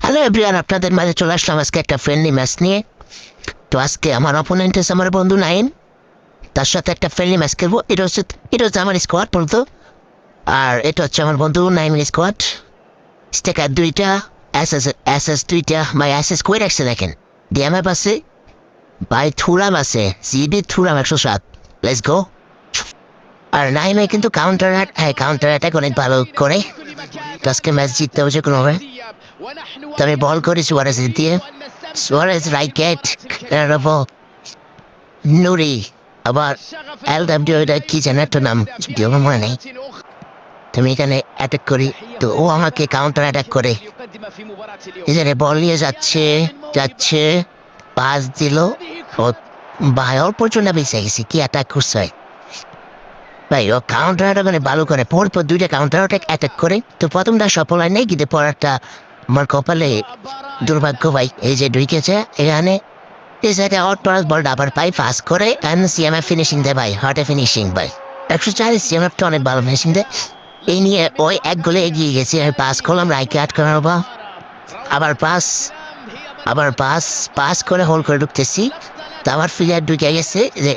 Hello everyone, আপনাদের মাঝে চলে আসলাম আজকে একটা ফ্রেন্ডলি ম্যাচ নিয়ে। তো আজকে আমার অপোনেন্ট হচ্ছে আমার বন্ধু নাইন, তার সাথে একটা ফ্রেন্ডলি ম্যাচ খেলবো। এটা হচ্ছে আমার স্কোয়াড বলতো, আর এটা হচ্ছে আমার বন্ধু নাইনের স্কোয়াড। স্টেকার দুইটা, এস এস দুইটা, ভাই এস কই রাখছে দেখেন। ডিএমএফ আছে, ভাই থুরাম আছে, জিবি থুরাম 107। Let's go. আর নাইমে কিন্তু কাউন্টার অ্যাটাক অনেক ভালো করে। তো আজকে ম্যাচ জিততে হবে যে কোনোভাবে। তো আমি বল করি সুয়ারেজ দিয়ে, সুয়ারেজ রাইট গেট নুরি, আবার LW, এটা কি যেন একটা নাম, যদিও আমার মনে নেই। তুমি এখানে অ্যাটাক করি, তো ও আমাকে কাউন্টার অ্যাটাক করে। এখানে বল নিয়ে যাচ্ছে যাচ্ছে পাস দিল, ও ভাই অল্প জন্য বেঁচে গেছি। কি অ্যাটাক করছে ভাই, ও কাউন্টার অ্যাটাক মানে ভালো করে, পরপর দুইটা কাউন্টার অ্যাটাক করে। তো প্রথমটা সফল হয় নাই, কিন্তু পরেরটা আমার কপালে দুর্ভাগ্য ভাই, এই যে ঢুকেছে এখানে। এই জায়গায় আউট পাস বলটা আবার পাই, পাস করে অ্যান্ড সিএমএফ ফিনিশিং দেয় ভাই, হার্টে ফিনিশিং ভাই। 104 সিএমএফটা অনেক ভালো ফিনিশিং দেয়। এই নিয়ে ওই এক গোলে এগিয়ে গেছি। আমি পাস করলাম রাইকে আটকানোর বা আবার পাস করে হোল করে ঢুকতেছি। তো আমার ফিগার ঢুকে গেছে যে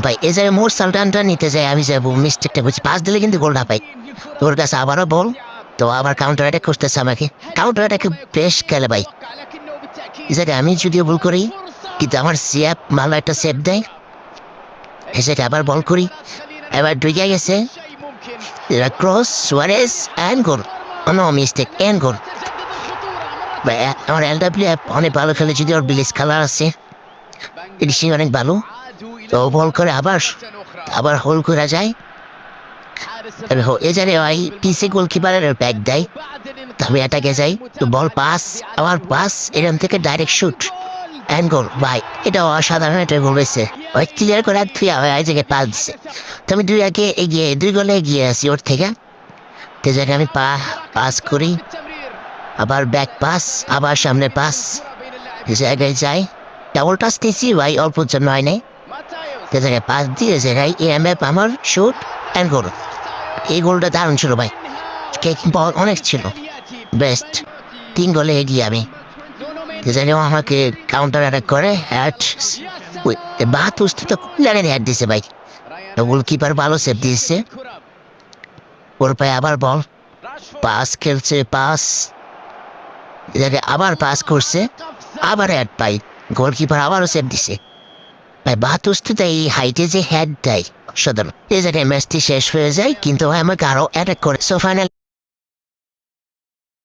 ভাই, এই জায়গায় মোর সালটানটা নিতে যাই, আমি যাবো মিস্টেকটা করছি, পাস দিলে কিন্তু গোলটা পাই। তোর কাছে আবারও বল, তো আবার কাউন্টার অ্যাটাক করতেছে আমাকে। কাউন্টার অ্যাটাক বেশ খেলে ভাই। এই জায়গায় আমি যদিও ভুল করি, কিন্তু আমার সিয়াপ ভালো একটা সেভ দেয়। এসে আবার বল করি, এবার ঢুকে গেছে cross Suarez and goal. No mistake and goal. আমার LW অনেক ভালো খেলে, যদি ওর বিলিস খেলা আছে, ফিনিশিং অনেক ভালো। তো বল করে আবার হোল করা যায়। এ জানে ভাই পিসি গোলকিপারের ব্যাক দেয়। আমি অ্যাটাকে যাই, তো বল পাস, আবার পাস, এরকম থেকে ডাইরেক্ট শুট অ্যান্ড গোল ভাই। এটা অসাধারণ একটা গোল হয়েছে। ওই ক্লিয়ার করে এই জায়গায় পাস দিচ্ছে। তো আমি দুই গোলে এগিয়ে আছি ওর থেকে। তো জায়গায় আমি পাস করি, আবার ব্যাক পাস, আবার সামনে পাস, জায়গায় যাই, ডাবল টাচ দিয়েছি ভাই, অল্পর জন্য হয় নাই। তো জায়গায় পাস দিয়ে জায়গায় EMF আমার শুট অ্যান্ড গোল। এই গোলটা দারুণ ছিল ভাই, কেকিং পাওয়ার অনেক ছিল, বেস্ট। 3 গোলে এগিয়ে আমি। যেন আমাকে কাউন্টার অ্যাটাক করে, বাহাত উস্তে তো খুব লাগে হ্যাট দিছে ভাই। গোলকিপার ভালো সেভ দিয়েছে। ওর পায়ে আবার বল, পাস খেলছে, আবার পাস করছে, আবার হ্যাট পাই। গোলকিপার আবারও সেভ দিছে ভাই। বাহাত উস্তে এই হাইটে যে হ্যাট দেয় অসাধারণ। এই জায়গায় ম্যাচটি শেষ হয়ে যায়, কিন্তু আমাকে আরো অ্যাটাক করে। So final